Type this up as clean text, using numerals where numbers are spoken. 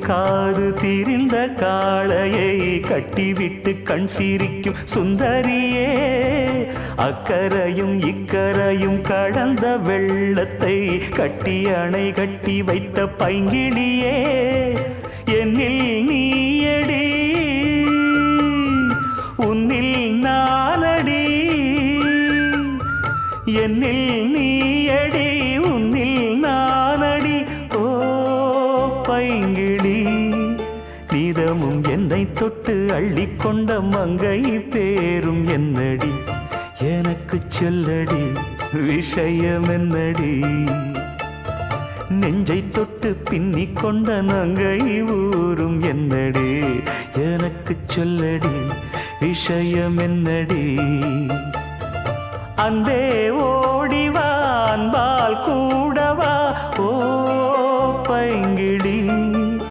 காது திரிந்த காளையை கட்டிவிட்டு கண் சிரிக்கும் சுந்தரியே, அக்கரையும் இக்கரையும் கடந்த வெள்ளத்தை கட்டி அணை கட்டி வைத்த பைங்கிளியே, என்னில் நீயடி உன்னில் நானடி, என்னில் நீயடி உன்னில் நானடி. ஓ பைங்கிளி, நீதமும் என்னை தொட்டு அள்ளிக்கொண்ட மங்கை பேரும் என்னடி, எனக்கு சொல்லடி விஷயம் என்னடி. நெஞ்சை தொட்டு பின்னிக் கொண்ட நங்கை ஊரும் என்னடி, எனக்கு சொல்லடி விஷயம் என்னடி. அன்பே ஓடிவான் பால் கூட